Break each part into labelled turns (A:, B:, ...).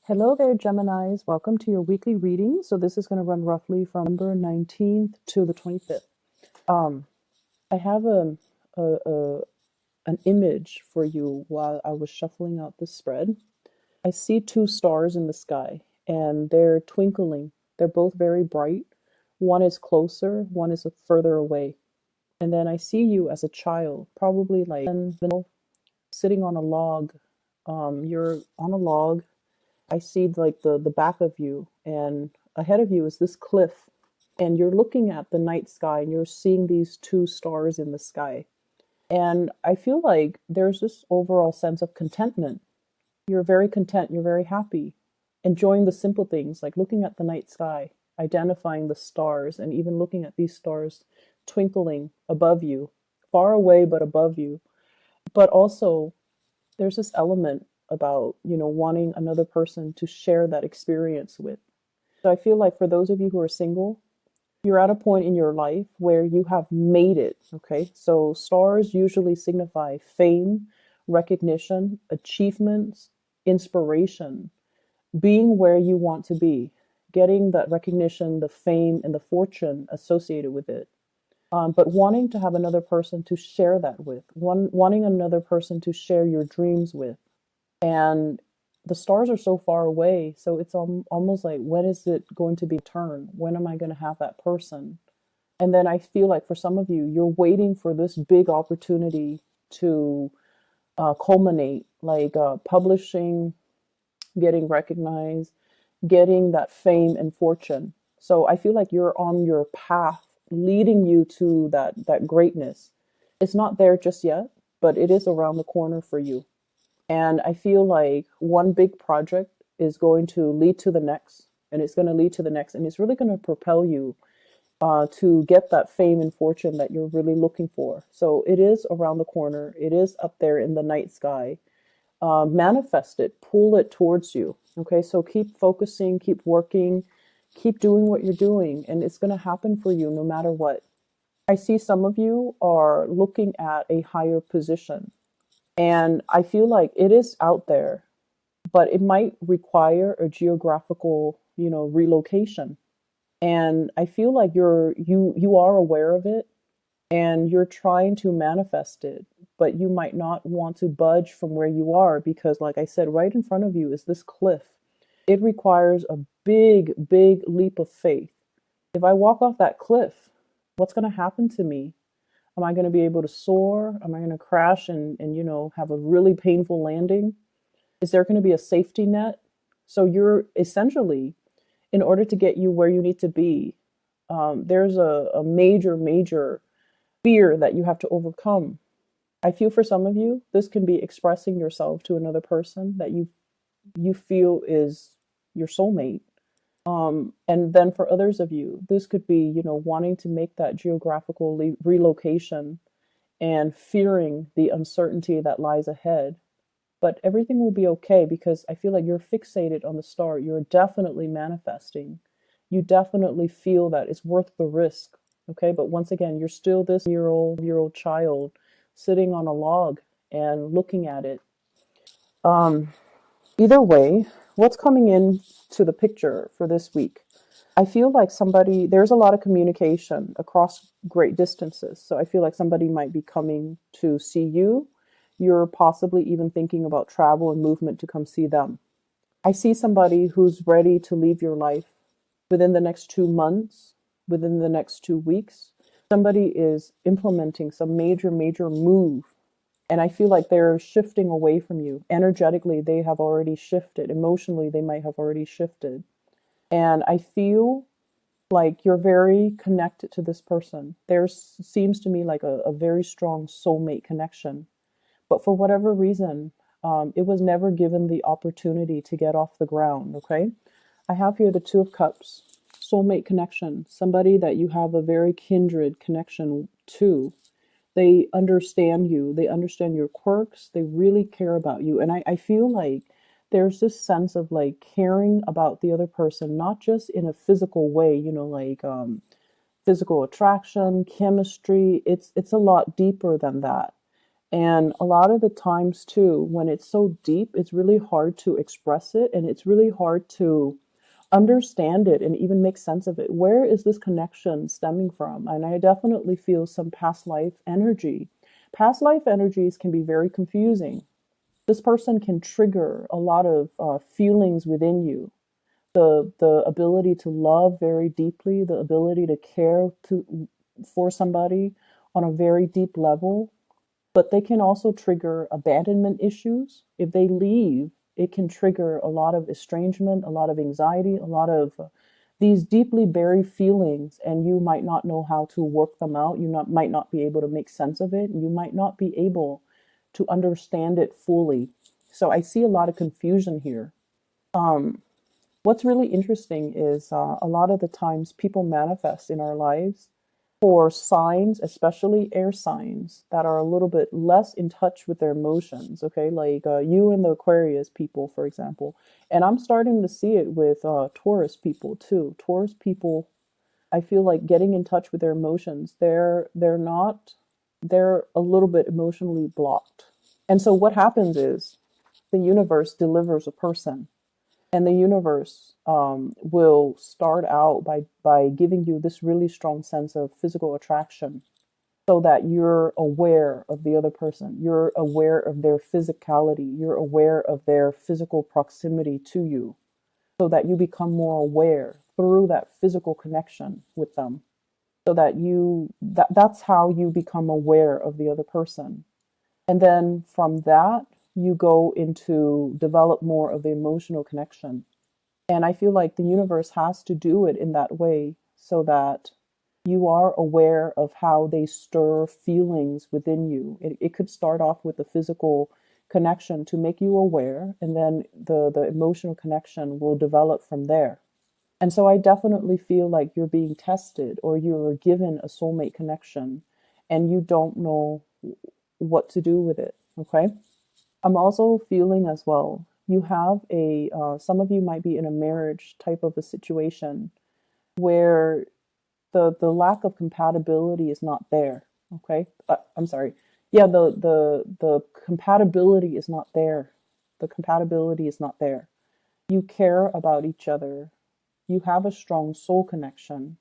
A: Hello there, Geminis. Welcome to your weekly reading. So this is going to run roughly from November 19th to the 25th. Um, I have a an image for you while I was shuffling out the spread. I see two stars in the sky, and they're twinkling. They're both very bright. One is closer, one is further away. And then I see you as a child, probably like sitting on a log. You're on a log. I see like the back of you, and ahead of you is this cliff, and you're looking at the night sky and you're seeing these two stars in the sky. And I feel like there's this overall sense of contentment. You're very content, you're very happy, enjoying the simple things like looking at the night sky, identifying the stars, and even looking at these stars twinkling above you, far away but above you. But also there's this element about, wanting another person to share that experience with. So I feel like for those of you who are single, you're at a point in your life where you have made it. Okay. So stars usually signify fame, recognition, achievements, inspiration, being where you want to be, getting that recognition, the fame, and the fortune associated with it. But wanting to have another person to share that with, wanting another person to share your dreams with. And the stars are so far away. So it's almost like, when is it going to be turn? When am I going to have that person? And then I feel like for some of you, you're waiting for this big opportunity to culminate, like publishing, getting recognized, getting that fame and fortune. So I feel like you're on your path leading you to that greatness. It's not there just yet, but it is around the corner for you. And I feel like one big project is going to lead to the next, and it's going to lead to the next, and it's really going to propel you to get that fame and fortune that you're really looking for. So it is around the corner. It is up there in the night sky. Manifest it, pull it towards you. Okay, so keep focusing, keep working, keep doing what you're doing, and it's going to happen for you no matter what. I see some of you are looking at a higher position, and I feel like it is out there, but it might require a geographical, relocation. And I feel like you are aware of it, and you're trying to manifest it, but you might not want to budge from where you are because, like I said, right in front of you is this cliff. It requires a big, big leap of faith. If I walk off that cliff, what's going to happen to me? Am I going to be able to soar? Am I going to crash and have a really painful landing? Is there going to be a safety net? So you're essentially, in order to get you where you need to be, there's a major, major fear that you have to overcome. I feel for some of you, this can be expressing yourself to another person that you feel is your soulmate. And then for others of you, this could be, wanting to make that geographical relocation and fearing the uncertainty that lies ahead. But everything will be okay because I feel like you're fixated on the star. You're definitely manifesting. You definitely feel that it's worth the risk. Okay. But once again, you're still this year old child sitting on a log and looking at it. Um, Either way, what's coming in to the picture for this week? I feel like there's a lot of communication across great distances. So I feel like somebody might be coming to see you. You're possibly even thinking about travel and movement to come see them. I see somebody who's ready to leave your life within the next 2 months, within the next 2 weeks. Somebody is implementing some major, major move. And I feel like they're shifting away from you. Energetically, they have already shifted. Emotionally, they might have already shifted. And I feel like you're very connected to this person. There seems to me like a very strong soulmate connection. But for whatever reason, it was never given the opportunity to get off the ground, okay? I have here the Two of Cups, soulmate connection, somebody that you have a very kindred connection to. They understand you. They understand your quirks. They really care about you. And I feel like there's this sense of like caring about the other person, not just in a physical way, like physical attraction, chemistry. It's a lot deeper than that. And a lot of the times, too, when it's so deep, it's really hard to express it and it's really hard to understand it and even make sense of it. Where is this connection stemming from? And I definitely feel some past life energy. Past life energies can be very confusing. This person can trigger a lot of feelings within you. The ability to love very deeply, the ability to care for somebody on a very deep level, but they can also trigger abandonment issues. If they leave, it can trigger a lot of estrangement, a lot of anxiety, a lot of these deeply buried feelings, and you might not know how to work them out. Might not be able to make sense of it. You might not be able to understand it fully. So I see a lot of confusion here. Um, what's really interesting is a lot of the times people manifest in our lives for signs, especially air signs, that are a little bit less in touch with their emotions. Okay, like you and the Aquarius people, for example. And I'm starting to see it with Taurus people too. Taurus people, I feel like getting in touch with their emotions. They're not. They're a little bit emotionally blocked. And so what happens is the universe delivers a person, and the universe will start out by giving you this really strong sense of physical attraction so that you're aware of the other person, you're aware of their physicality, you're aware of their physical proximity to you, so that you become more aware through that physical connection with them, so that that's how you become aware of the other person. And then from that you go into develop more of the emotional connection. And I feel like the universe has to do it in that way so that you are aware of how they stir feelings within you. It could start off with the physical connection to make you aware, and then the emotional connection will develop from there. And so I definitely feel like you're being tested or you're given a soulmate connection and you don't know what to do with it. Okay. I'm also feeling as well, you have some of you might be in a marriage type of a situation where the lack of compatibility is not there. Okay. I'm sorry. Yeah, the compatibility is not there. The compatibility is not there. You care about each other. You have a strong soul connection.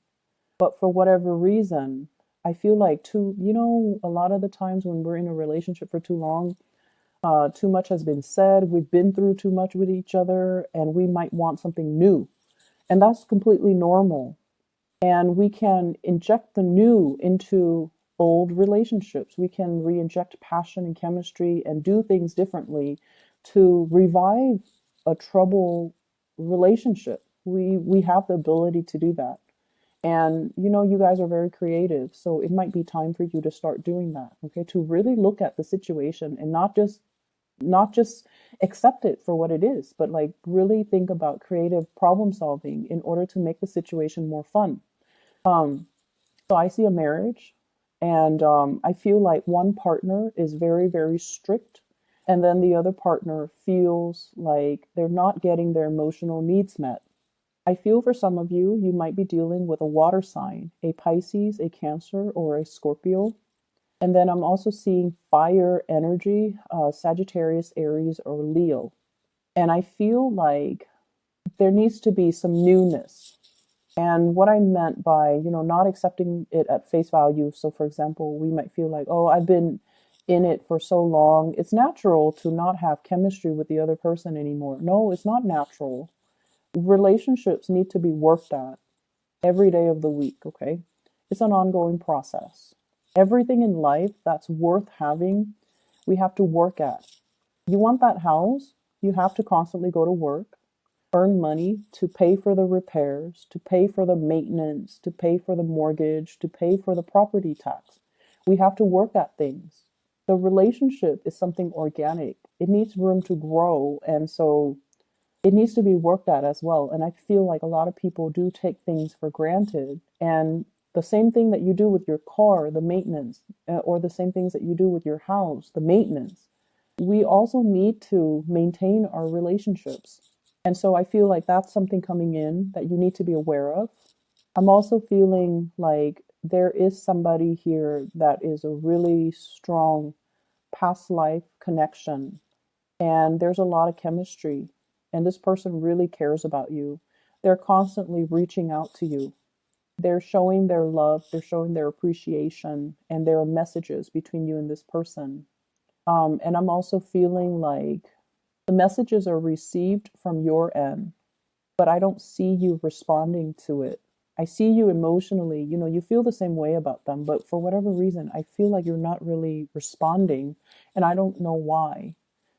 A: But for whatever reason, I feel like a lot of the times when we're in a relationship for too long, too much has been said. We've been through too much with each other, and we might want something new. And that's completely normal. And we can inject the new into old relationships. We can re inject passion and chemistry and do things differently to revive a troubled relationship. We have the ability to do that. And you guys are very creative. So it might be time for you to start doing that. Okay. To really look at the situation and not just accept it for what it is, but like really think about creative problem solving in order to make the situation more fun. Um, so I see a marriage, and I feel like one partner is very, very strict, and then the other partner feels like they're not getting their emotional needs met. I feel for some of you, you might be dealing with a water sign, a Pisces, a Cancer, or a Scorpio. And then I'm also seeing fire energy, Sagittarius, Aries, or Leo. And I feel like there needs to be some newness. And what I meant by, not accepting it at face value. So, for example, we might feel like, oh, I've been in it for so long. It's natural to not have chemistry with the other person anymore. No, it's not natural. Relationships need to be worked at every day of the week, okay? It's an ongoing process. Everything in life that's worth having, we have to work at. You want that house, you have to constantly go to work, earn money to pay for the repairs, to pay for the maintenance, to pay for the mortgage, to pay for the property tax. We have to work at things. The relationship is something organic. It needs room to grow, and so it needs to be worked at as well. And I feel like a lot of people do take things for granted. And the same thing that you do with your car, the maintenance, or the same things that you do with your house, the maintenance, we also need to maintain our relationships. And so I feel like that's something coming in that you need to be aware of. I'm also feeling like there is somebody here that is a really strong past life connection, and there's a lot of chemistry, and this person really cares about you. They're constantly reaching out to you. They're showing their love, they're showing their appreciation, and there are messages between you and this person. And I'm also feeling like the messages are received from your end, but I don't see you responding to it. I see you emotionally, you feel the same way about them, but for whatever reason, I feel like you're not really responding, and I don't know why.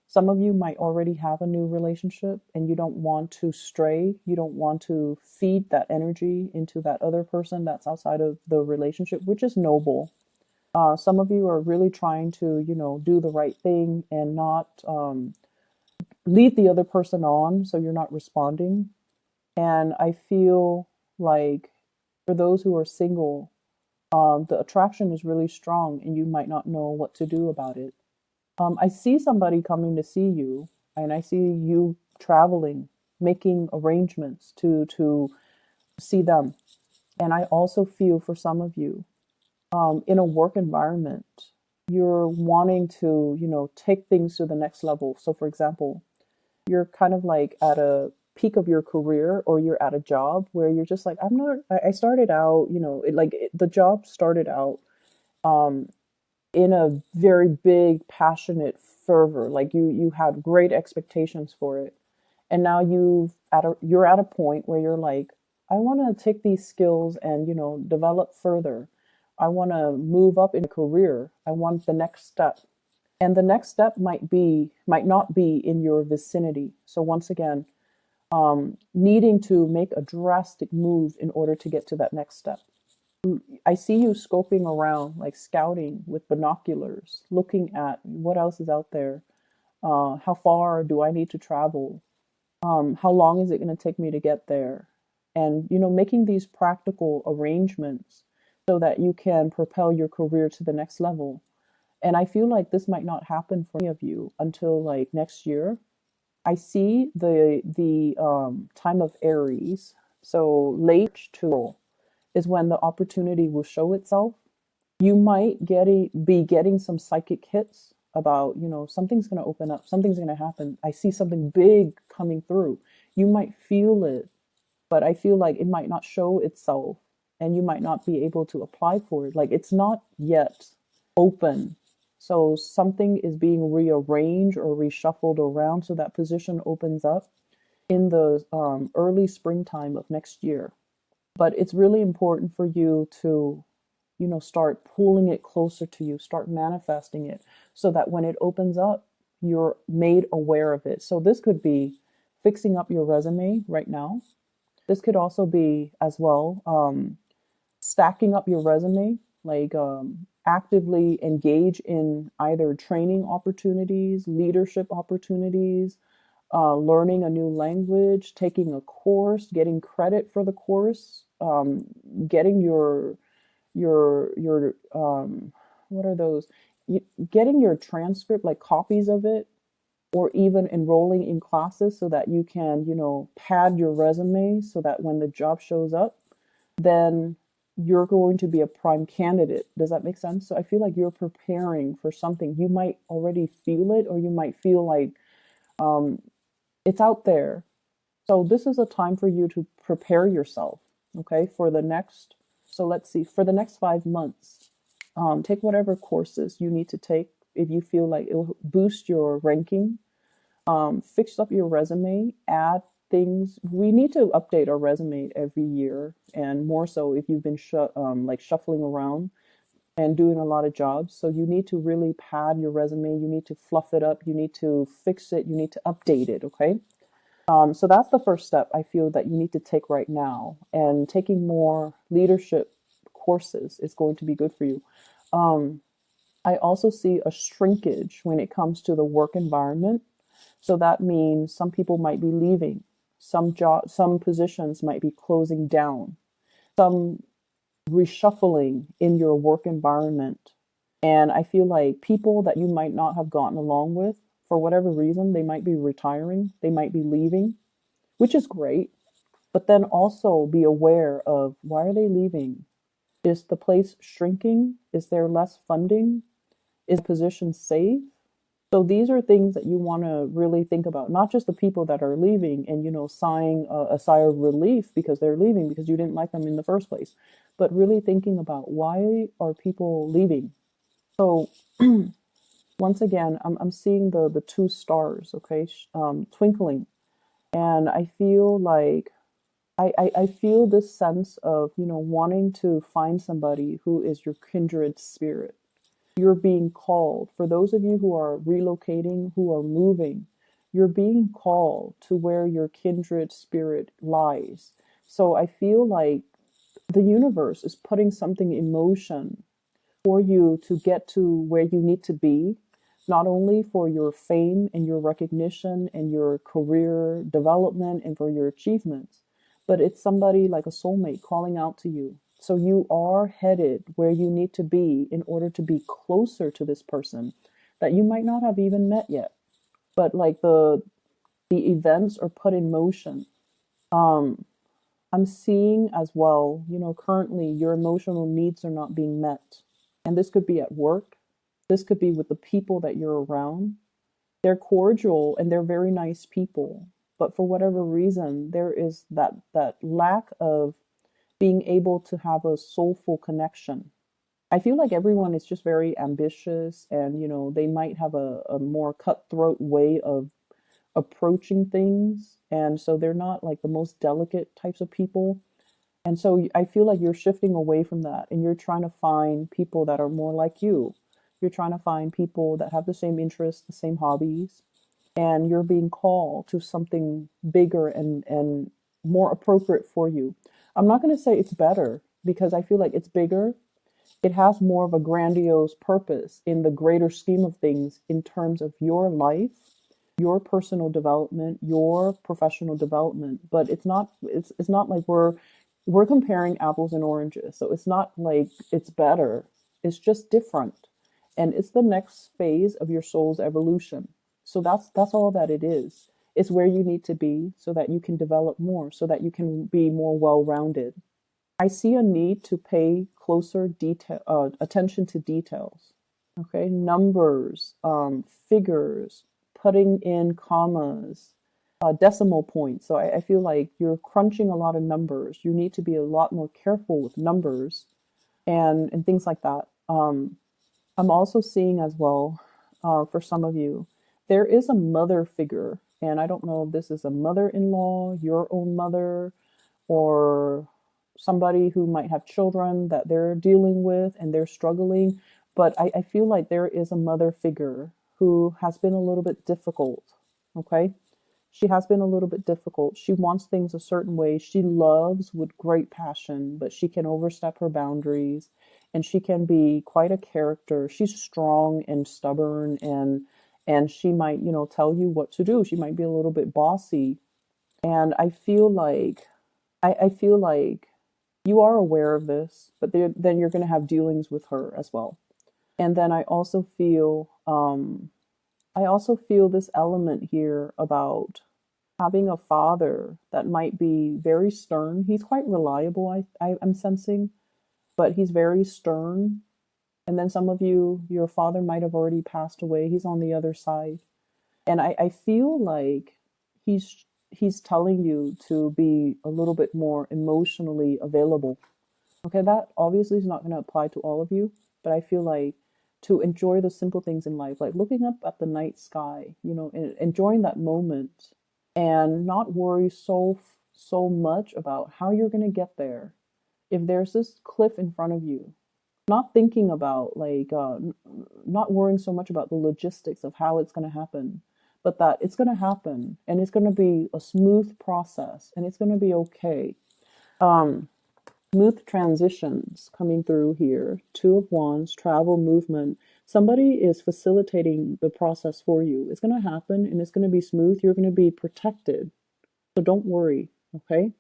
A: Some of you might already have a new relationship and you don't want to stray. You don't want to feed that energy into that other person that's outside of the relationship, which is noble. Some of you are really trying to, do the right thing and not lead the other person on so you're not responding. And I feel like for those who are single, the attraction is really strong and you might not know what to do about it. I see somebody coming to see you, and I see you traveling, making arrangements to see them. And I also feel for some of you, in a work environment, you're wanting to, take things to the next level. So, for example, you're kind of like at a peak of your career, or you're at a job where you're just like, I started out, the job started out um, in a very big, passionate fervor. Like you had great expectations for it, and now you're at a point where you're like, I want to take these skills and develop further. I want to move up in a career. I want the next step. And the next step might not be in your vicinity. So once again, needing to make a drastic move in order to get to that next step. I see you scoping around, like scouting with binoculars, looking at what else is out there. How far do I need to travel? How long is it going to take me to get there? And, making these practical arrangements so that you can propel your career to the next level. And I feel like this might not happen for any of you until like next year. I see the time of Aries, so late to is when the opportunity will show itself. You might be getting some psychic hits about, something's going to open up, something's going to happen. I see something big coming through. You might feel it, but I feel like it might not show itself and you might not be able to apply for it. Like it's not yet open. So something is being rearranged or reshuffled around so that position opens up in the early springtime of next year. But it's really important for you to, start pulling it closer to you, start manifesting it so that when it opens up, you're made aware of it. So this could be fixing up your resume right now. This could also be as well stacking up your resume, like actively engage in either training opportunities, leadership opportunities, learning a new language, taking a course, getting credit for the course, getting your what are those? Getting your transcript, like copies of it, or even enrolling in classes so that you can, pad your resume so that when the job shows up, then you're going to be a prime candidate. Does that make sense? So I feel like you're preparing for something. You might already feel it, or you might feel like it's out there. So this is a time for you to prepare yourself, okay, so let's see, for the next 5 months, take whatever courses you need to take if you feel like it'll boost your ranking. Fix up your resume, add things. We need to update our resume every year, and more so if you've been like shuffling around and doing a lot of jobs. So you need to really pad your resume. You need to fluff it up. You need to fix it. You need to update it. Okay. So that's the first step I feel that you need to take right now. And taking more leadership courses is going to be good for you. I also see a shrinkage when it comes to the work environment. So that means some people might be leaving. Some positions might be closing down. Some reshuffling in your work environment. And I feel like people that you might not have gotten along with, for whatever reason, they might be retiring, they might be leaving, which is great. But then also be aware of, why are they leaving? Is the place shrinking? Is there less funding? Is position safe? So these are things that you want to really think about, not just the people that are leaving and, sighing a sigh of relief because they're leaving because you didn't like them in the first place, but really thinking about why are people leaving? So once again, I'm seeing the two stars, okay, twinkling. And I feel like I feel this sense of, wanting to find somebody who is your kindred spirit. You're being called. For those of you who are relocating, who are moving, you're being called to where your kindred spirit lies. So I feel like the universe is putting something in motion for you to get to where you need to be, not only for your fame and your recognition and your career development and for your achievements, but it's somebody like a soulmate calling out to you. So you are headed where you need to be in order to be closer to this person that you might not have even met yet. But like the events are put in motion. Um, I'm seeing as well, currently your emotional needs are not being met. And this could be at work. This could be with the people that you're around. They're cordial and they're very nice people. But for whatever reason, there is that lack of being able to have a soulful connection. I feel like everyone is just very ambitious and, they might have a more cutthroat way of approaching things. And so they're not like the most delicate types of people. And so I feel like you're shifting away from that and you're trying to find people that are more like you. You're trying to find people that have the same interests, the same hobbies, and you're being called to something bigger and more appropriate for you. I'm not going to say it's better because I feel like it's bigger. It has more of a grandiose purpose in the greater scheme of things in terms of your life, your personal development, your professional development. But it's not like we're comparing apples and oranges. So it's not like it's better. It's just different. And it's the next phase of your soul's evolution. So that's all that it is. It's where you need to be so that you can develop more, so that you can be more well-rounded. I see a need to pay closer attention to details. Okay, numbers, figures, putting in commas, decimal points. So I feel like you're crunching a lot of numbers. You need to be a lot more careful with numbers and things like that. I'm also seeing as well, for some of you, there is a mother figure, and I don't know if this is a mother-in-law, your own mother, or somebody who might have children that they're dealing with and they're struggling. But I feel like there is a mother figure who has been a little bit difficult. Okay. She has been a little bit difficult. She wants things a certain way. She loves with great passion, but she can overstep her boundaries and she can be quite a character. She's strong and stubborn and she might, tell you what to do. She might be a little bit bossy. And I feel like you are aware of this, but then you're going to have dealings with her as well. And then I also feel this element here about having a father that might be very stern. He's quite reliable, I'm sensing, but he's very stern. And then some of you, your father might have already passed away. He's on the other side. And I feel like he's telling you to be a little bit more emotionally available. Okay, that obviously is not going to apply to all of you, but I feel like to enjoy the simple things in life, like looking up at the night sky, and enjoying that moment and not worry so much about how you're going to get there. If there's this cliff in front of you, not thinking about like not worrying so much about the logistics of how it's going to happen, but that it's going to happen and it's going to be a smooth process and it's going to be okay. um Smooth transitions coming through here. Two of Wands, travel, movement. Somebody is facilitating the process for you. It's going to happen and it's going to be smooth. You're going to be protected, so don't worry. Okay.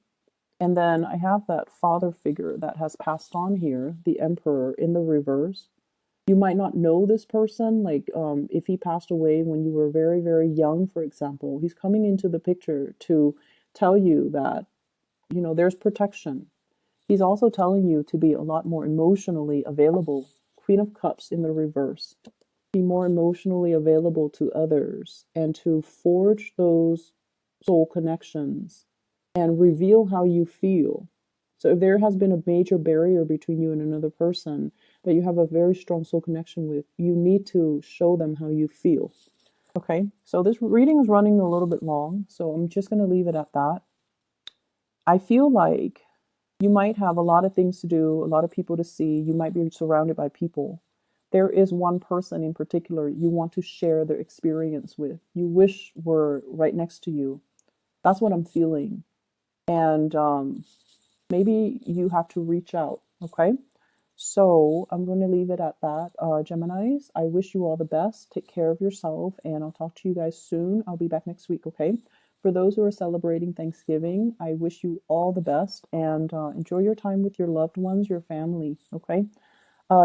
A: And then I have that father figure that has passed on here, the Emperor in the reverse. You might not know this person, like if he passed away when you were very, very young, for example. He's coming into the picture to tell you that, there's protection. He's also telling you to be a lot more emotionally available. Queen of Cups in the reverse. be more emotionally available to others and to forge those soul connections and reveal how you feel. So if there has been a major barrier between you and another person that you have a very strong soul connection with, you need to show them how you feel. Okay, so this reading is running a little bit long, so I'm just going to leave it at that. I feel like you might have a lot of things to do, a lot of people to see. You might be surrounded by people. There is one person in particular you want to share their experience with. You wish were right next to you. That's what I'm feeling. And maybe you have to reach out. Okay. So I'm going to leave it at that. Geminis, I wish you all the best. Take care of yourself, and I'll talk to you guys soon. I'll be back next week, okay? For those who are celebrating Thanksgiving, I wish you all the best, and enjoy your time with your loved ones, your family, okay?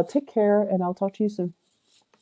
A: Take care, and I'll talk to you soon.